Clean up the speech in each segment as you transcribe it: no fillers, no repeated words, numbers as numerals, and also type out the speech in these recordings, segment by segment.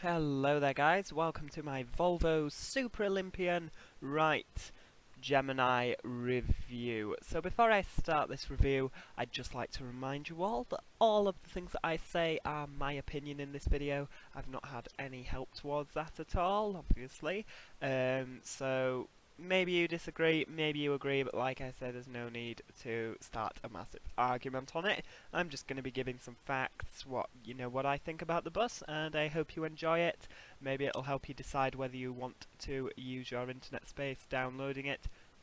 Hello there guys, welcome to my Volvo Super Olympian Wright Gemini review. So before I start this review, I'd just like to remind you all that all of the things that I say are my opinion in this video. I've not had any help towards that at all, obviously. So maybe you disagree, maybe you agree, but like I said, there's no need to start a massive argument on it. I'm just going to be giving some facts, what I think about the bus, and I hope you enjoy it. Maybe it'll help you decide whether you want to use your internet space downloading it.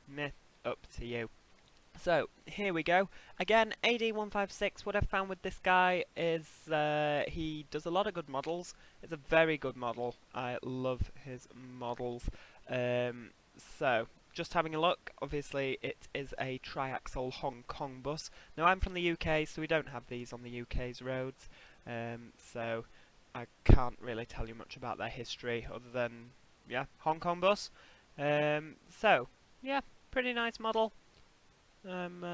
Meh, up to you. So, here we go. Again, AD156, what I've found with this guy is he does a lot of good models. It's a very good model. I love his models. So, just having a look, obviously it is a triaxle Hong Kong bus. Now I'm from the UK, so we don't have these on the UK's roads, so I can't really tell you much about their history other than, yeah, Hong Kong bus. So, yeah, pretty nice model. I'm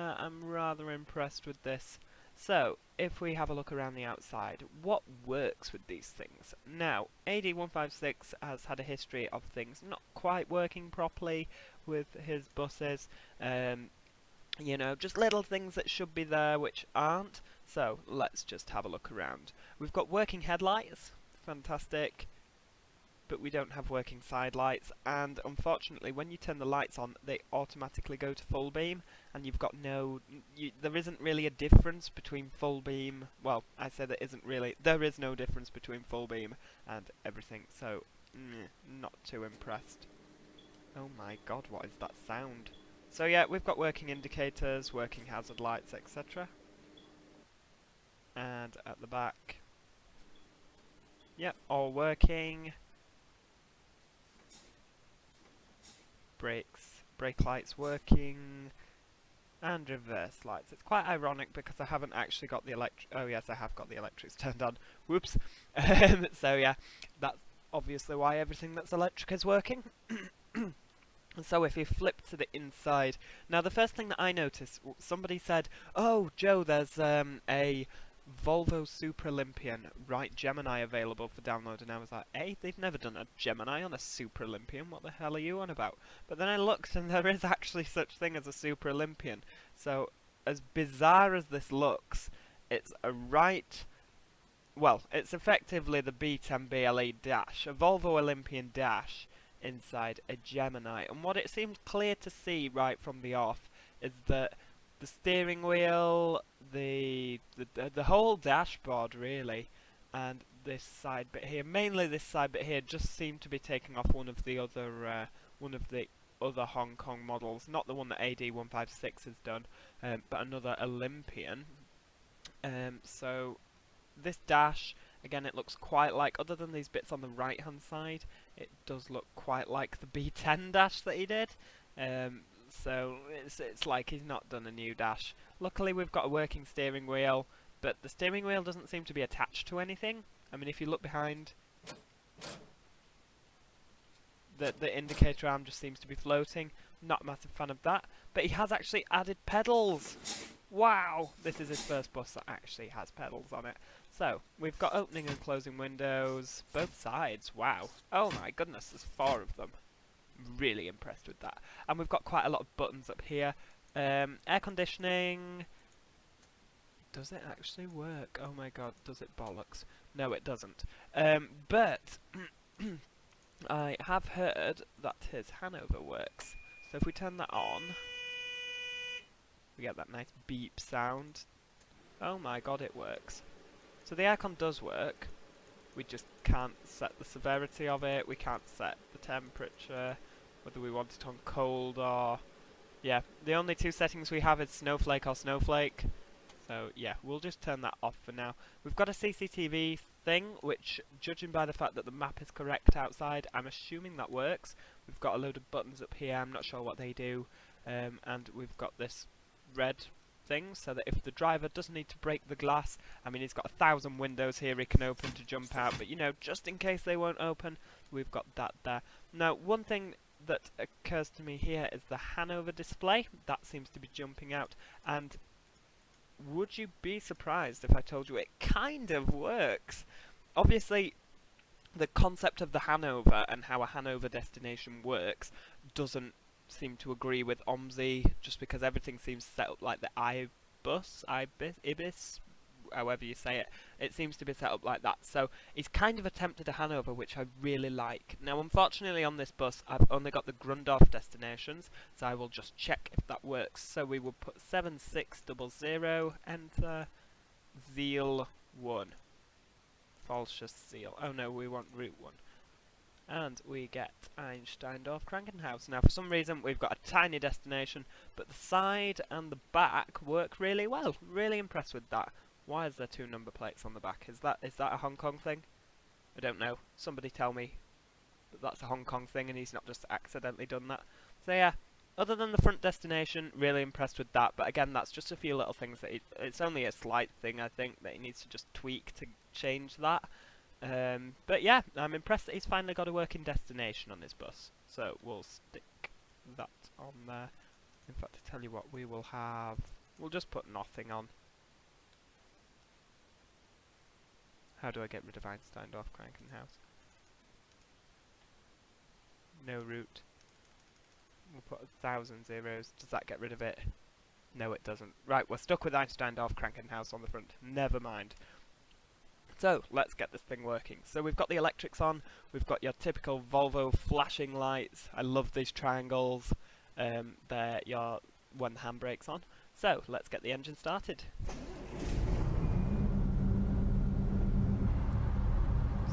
rather impressed with this. So, if we have a look around the outside, what works with these things? Now, AD156 has had a history of things not quite working properly with his buses. Just little things that should be there which aren't. So, let's just have a look around. We've got working headlights, fantastic. But we don't have working side lights, and unfortunately when you turn the lights on they automatically go to full beam, and you've got there isn't really a difference between full beam, well, I say there is no difference between full beam and everything, so not too impressed. Oh my god, what is that sound? So yeah, we've got working indicators, working hazard lights, etc. And at the back, yep, all working. Brake lights working, and reverse lights. It's quite ironic because I haven't actually got the oh yes, I have got the electrics turned on. Whoops. So yeah, that's obviously why everything that's electric is working. So if you flip to the inside, now the first thing that I noticed, somebody said, "Oh, Joe, there's a Volvo Super Olympian Wright Gemini available for download," and I was like, "Hey, they've never done a Gemini on a Super Olympian, what the hell are you on about?" But then I looked and there is actually such thing as a Super Olympian. So, as bizarre as this looks, it's a Wright, well, it's effectively the B10BLE Dash, a Volvo Olympian Dash inside a Gemini. And what it seemed clear to see right from the off is that the steering wheel, the whole dashboard really, and this side bit here, mainly this side bit here, just seemed to be taking off one of the other Hong Kong models, not the one that AD156 has done, but another Olympian. So this dash, again, it looks quite like, other than these bits on the right hand side, it does look quite like the B10 dash that he did. So it's like he's not done a new dash. Luckily we've got a working steering wheel, but the steering wheel doesn't seem to be attached to anything. I mean, if you look behind, the indicator arm just seems to be floating. Not a massive fan of that. But he has actually added pedals! Wow! This is his first bus that actually has pedals on it. So, we've got opening and closing windows, both sides, wow. Oh my goodness, there's 4 of them. Really impressed with that. And we've got quite a lot of buttons up here. Air conditioning. Does it actually work? Oh my god, does it bollocks? No, it doesn't. But I have heard that his Hanover works. So if we turn that on, we get that nice beep sound. Oh my god, it works. So the aircon does work. We just can't set the severity of it. We can't set the temperature, whether we want it on cold or... Yeah, the only 2 settings we have is snowflake or snowflake. So yeah, we'll just turn that off for now. We've got a CCTV thing, which, judging by the fact that the map is correct outside, I'm assuming that works. We've got a load of buttons up here, I'm not sure what they do. And we've got this red thing, so that if the driver doesn't need to break the glass, I mean, he's got 1,000 windows here he can open to jump out, but just in case they won't open, we've got that there. Now, one thing that occurs to me here is the Hanover display. That seems to be jumping out, and would you be surprised if I told you it kind of works? Obviously, the concept of the Hanover and how a Hanover destination works doesn't seem to agree with OMSI, just because everything seems set up like the Ibis, however you say it. It seems to be set up like that. So he's kind of attempted a Hanover, which I really like. Now, unfortunately, on this bus, I've only got the Grundorf destinations, so I will just check if that works. So we will put 7600, enter, Zeal 1. Falsches Seal. Oh no, we want Route 1. And we get Einsteindorf Krankenhaus. Now, for some reason, we've got a tiny destination, but the side and the back work really well. Really impressed with that. Why is there 2 number plates on the back? Is that a Hong Kong thing? I don't know. Somebody tell me that that's a Hong Kong thing and he's not just accidentally done that. So yeah, other than the front destination, really impressed with that. But again, that's just a few little things that it's only a slight thing, I think, that he needs to just tweak to change that. But yeah, I'm impressed that he's finally got a working destination on his bus. So we'll stick that on there. In fact, to tell you what, we'll just put nothing on. How do I get rid of Einsteindorf Krankenhaus? No route. We'll put 1,000 zeros. Does that get rid of it? No, it doesn't. Right, we're stuck with Einsteindorf Krankenhaus on the front. Never mind. So, let's get this thing working. So we've got the electrics on, we've got your typical Volvo flashing lights. I love these triangles. They're your when the handbrake's on. So, let's get the engine started.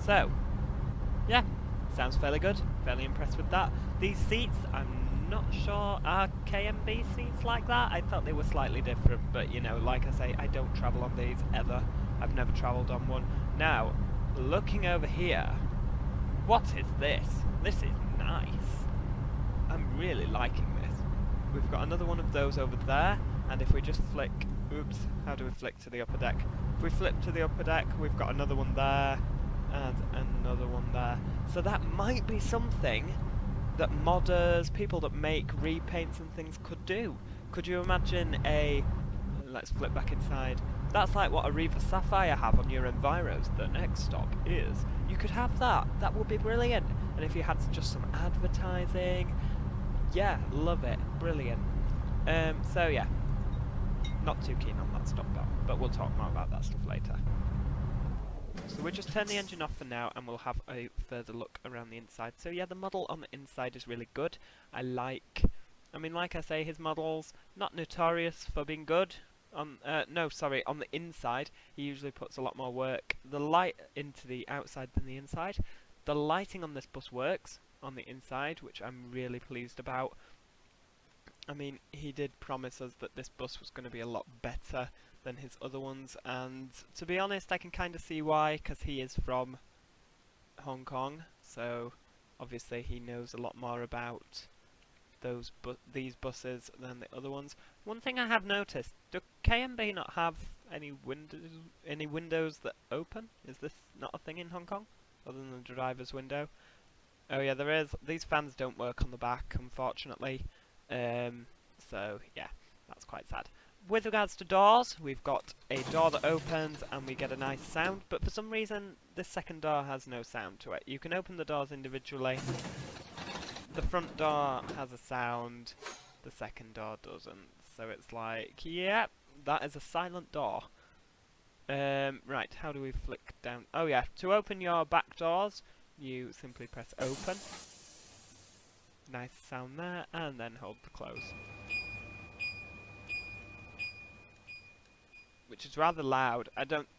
So, yeah, sounds fairly good. Fairly impressed with that. These seats, I'm not sure are KMB seats like that. I thought they were slightly different, but you know, like I say, I don't travel on these ever. I've never travelled on one. Now, looking over here, what is this? This is nice. I'm really liking this. We've got another one of those over there, and if we just flick, oops, how do we flick to the upper deck? If we flip to the upper deck, we've got another one there, and another one there. So that might be something that modders, people that make repaints and things could do. Could you imagine let's flip back inside. That's like what a Riva Sapphire have on your Enviros. The next stop is. You could have that. That would be brilliant. And if you had just some advertising, yeah, love it. Brilliant. So yeah, not too keen on that stop bar, but we'll talk more about that stuff later. So we'll just turn the engine off for now, and we'll have a further look around the inside. So yeah, the model on the inside is really good. I mean, like I say, his model's not notorious for being good. On the inside, he usually puts a lot more work. The light into the outside than the inside. The lighting on this bus works on the inside, which I'm really pleased about. I mean, he did promise us that this bus was going to be a lot better than his other ones, and to be honest, I can kind of see why, because he is from Hong Kong, so obviously he knows a lot more about these buses than the other ones. One thing I have noticed, do KMB not have any windows that open? Is this not a thing in Hong Kong, other than the driver's window? Oh yeah, there is. These fans don't work on the back, unfortunately. So yeah, that's quite sad. With regards to doors, we've got a door that opens and we get a nice sound, but for some reason this second door has no sound to it. You can open the doors individually. The front door has a sound, the second door doesn't. So it's like, yeah, that is a silent door. Right, how do we flick down? Oh yeah, to open your back doors, you simply press open. Nice sound there, and then hold the close. Which is rather loud.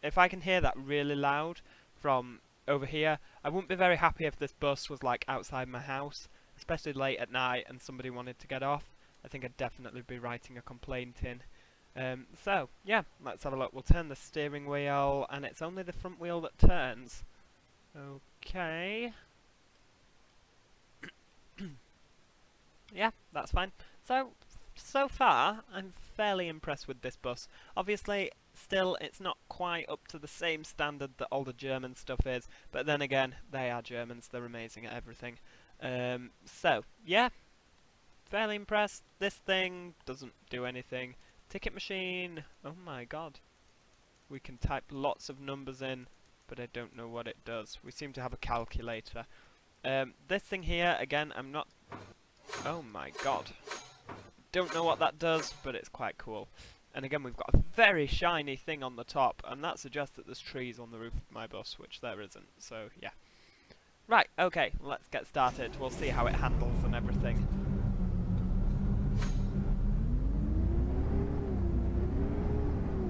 If I can hear that really loud from over here, I wouldn't be very happy if this bus was like outside my house, especially late at night and somebody wanted to get off. I think I'd definitely be writing a complaint in. So, yeah, let's have a look. We'll turn the steering wheel, and it's only the front wheel that turns. Okay. Yeah, that's fine. So far, I'm fairly impressed with this bus. Obviously, still, it's not quite up to the same standard that all the German stuff is, but then again, they are Germans, they're amazing at everything. So, yeah, fairly impressed. This thing doesn't do anything. Ticket machine, oh my god. We can type lots of numbers in. but I don't know what it does. We seem to have a calculator. This thing here, again, I'm not... Oh my god. Don't know what that does, but it's quite cool. And again, we've got a very shiny thing on the top, and that suggests that there's trees on the roof of my bus, which there isn't, so yeah. Right, okay, let's get started. We'll see how it handles and everything.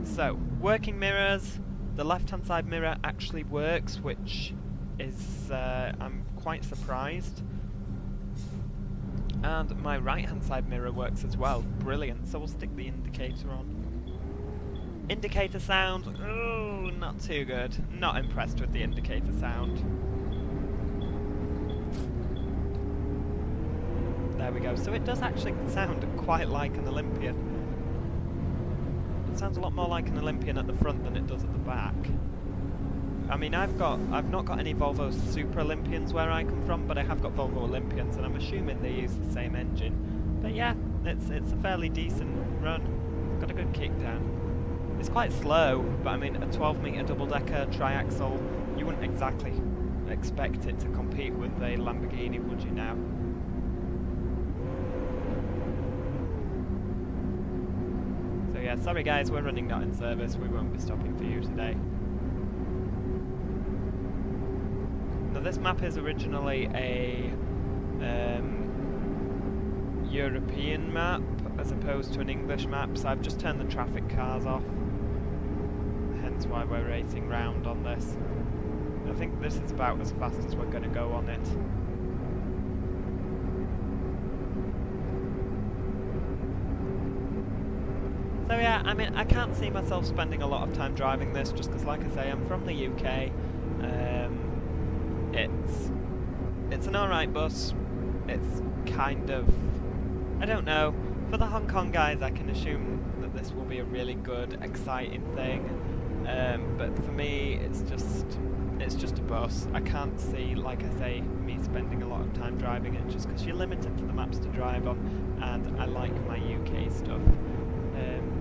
So, working mirrors. The left-hand side mirror actually works, which is, I'm quite surprised. And my right-hand side mirror works as well. Brilliant. So we'll stick the indicator on. Indicator sound. Oh, not too good. Not impressed with the indicator sound. There we go. So it does actually sound quite like an Olympian. It sounds a lot more like an Olympian at the front than it does at the back. I mean, I've not got any Volvo Super Olympians where I come from, but I have got Volvo Olympians, and I'm assuming they use the same engine. But yeah, it's a fairly decent run. It's got a good kick down. It's quite slow, but I mean, a 12-metre double-decker triaxle, you wouldn't exactly expect it to compete with a Lamborghini, would you now? So yeah, sorry guys, we're running not in service. We won't be stopping for you today. Now this map is originally a European map as opposed to an English map, so I've just turned the traffic cars off, hence why we're racing round on this. I think this is about as fast as we're going to go on it. So yeah, I mean, I can't see myself spending a lot of time driving this, just because, like I say, I'm from the UK. It's an alright bus. It's kind of... I don't know. For the Hong Kong guys, I can assume that this will be a really good, exciting thing. But for me, it's just a bus. I can't see, like I say, me spending a lot of time driving it, just because you're limited to the maps to drive on, and I like my UK stuff.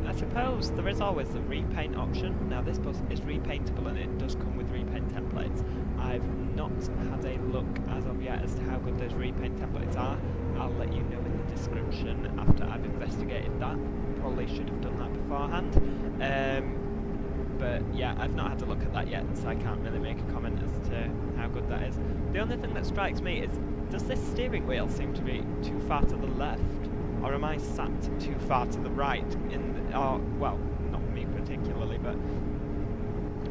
I suppose there is always the repaint option. Now this bus is repaintable and it does come with repaint templates. I've not had a look as of yet as to how good those repaint templates are. I'll let you know in the description after I've investigated that. Probably should have done that beforehand. But yeah, I've not had a look at that yet, so I can't really make a comment as to how good that is. The only thing that strikes me is, does this steering wheel seem to be too far to the left? Or am I sat too far to the right? Well, not me particularly, but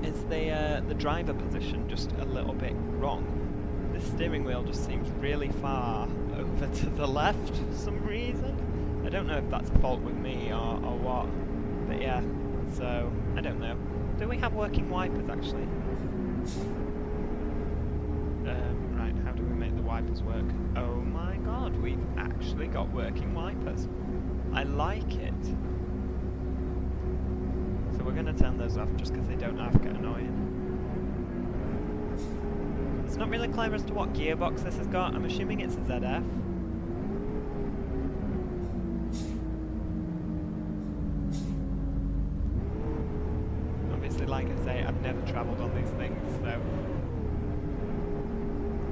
is the driver position just a little bit wrong? The steering wheel just seems really far over to the left for some reason. I don't know if that's a fault with me or what, but yeah, so I don't know. Do we have working wipers actually? Right, how do we make the wipers work? Oh my god, we've actually got working wipers. I like it. So we're going to turn those off just because they don't half get annoying. It's not really clear as to what gearbox this has got. I'm assuming it's a ZF. Obviously, like I say, I've never travelled on these things, so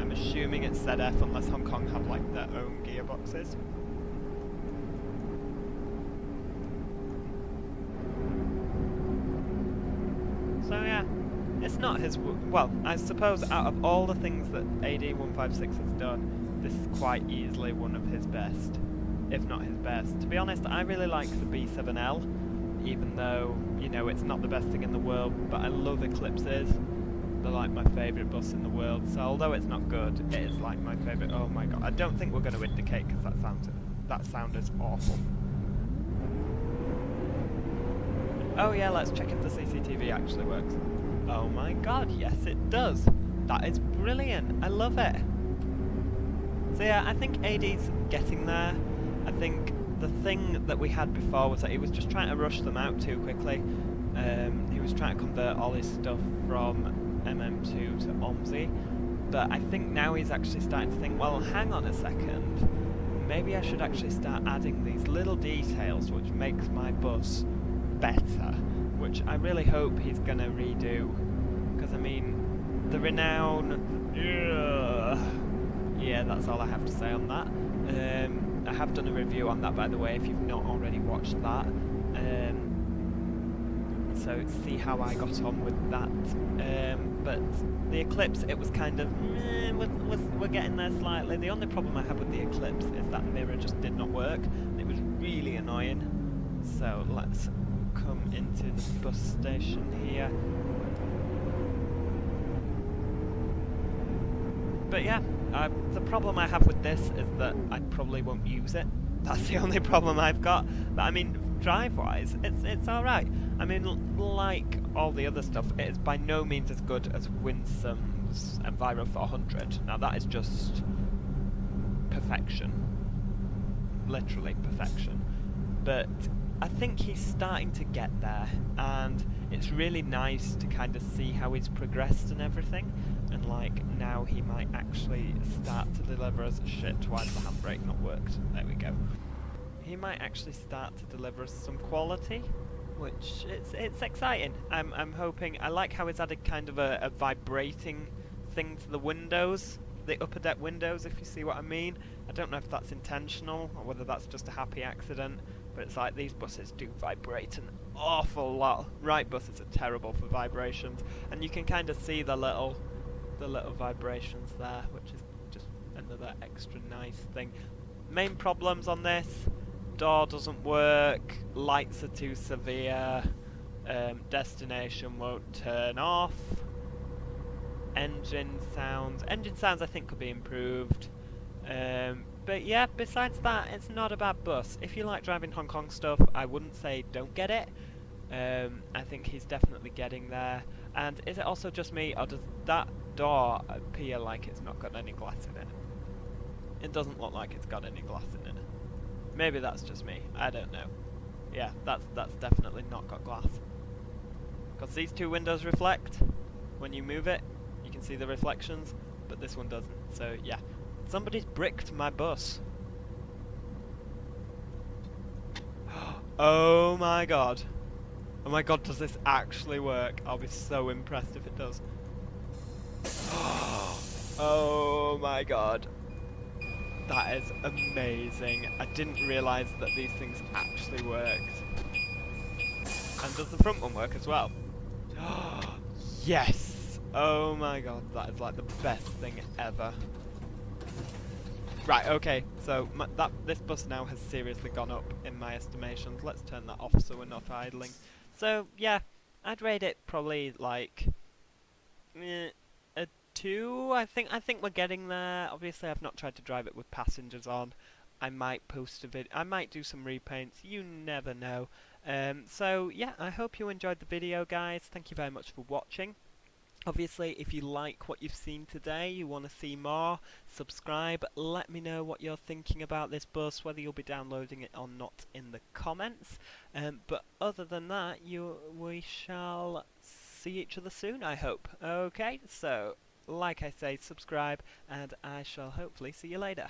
I'm assuming it's ZF unless Hong Kong have like their own gearboxes. So yeah, it's not his... well, I suppose out of all the things that AD156 has done, this is quite easily one of his best, if not his best. To be honest, I really like the B7L, even though, you know, it's not the best thing in the world, but I love Eclipses. They're like my favourite bus in the world, so although it's not good, it is like my favourite. Oh my god, I don't think we're going to indicate because that sound is awful. Oh yeah, let's check if the CCTV actually works. Oh my god, yes it does. That is brilliant. I love it. So yeah, I think AD's getting there. I think the thing that we had before was that he was just trying to rush them out too quickly. He was trying to convert all his stuff from MM2 to OMSI. But I think now he's actually starting to think, well, hang on a second. Maybe I should actually start adding these little details which makes my bus better, which I really hope he's going to redo, because I mean, the renown. Yeah, that's all I have to say on that. I have done a review on that, by the way, if you've not already watched that. So see how I got on with that. But the Eclipse, it was kind of, we're getting there slightly. The only problem I had with the Eclipse is that mirror just did not work. It was really annoying. So let's come into the bus station here. But yeah, the problem I have with this is that I probably won't use it. That's the only problem I've got. But I mean, drive-wise, it's alright. I mean, like all the other stuff, it is by no means as good as Winsome's Enviro 400. Now that is just perfection. Literally perfection. But I think he's starting to get there, and it's really nice to kind of see how he's progressed and everything. And like, now he might actually start to deliver us shit. Why has the handbrake not worked? There we go. He might actually start to deliver us some quality, which it's exciting. I'm hoping. I like how it's added kind of a vibrating thing to the windows, the upper deck windows, if you see what I mean. I don't know if that's intentional or whether that's just a happy accident, but it's like these buses do vibrate an awful lot. Wright buses are terrible for vibrations, and you can kind of see the little vibrations there, which is just another extra nice thing. Main problems on this: door doesn't work, lights are too severe, destination won't turn off, engine sounds I think could be improved, but yeah, besides that, it's not a bad bus. If you like driving Hong Kong stuff, I wouldn't say don't get it. I think he's definitely getting there. And is it also just me, or does that door appear like it's not got any glass in it? It doesn't look like it's got any glass in it. Maybe that's just me, I don't know. Yeah, that's definitely not got glass. Because these two windows reflect. When you move it, you can see the reflections, but this one doesn't. So yeah, somebody's bricked my bus. Oh my god. Oh my god, does this actually work? I'll be so impressed if it does. Oh my god. That is amazing. I didn't realise that these things actually worked. And does the front one work as well? Yes! Oh my god, that is like the best thing ever. Right, okay, so this bus now has seriously gone up in my estimations. Let's turn that off so we're not idling. So yeah, I'd rate it probably like a 2. I think we're getting there. Obviously, I've not tried to drive it with passengers on. I might post a vid. I might do some repaints. You never know. So yeah, I hope you enjoyed the video, guys. Thank you very much for watching. Obviously, if you like what you've seen today, you want to see more, subscribe. Let me know what you're thinking about this bus, whether you'll be downloading it or not in the comments. But other than that, we shall see each other soon, I hope. Okay, so like I say, subscribe, and I shall hopefully see you later.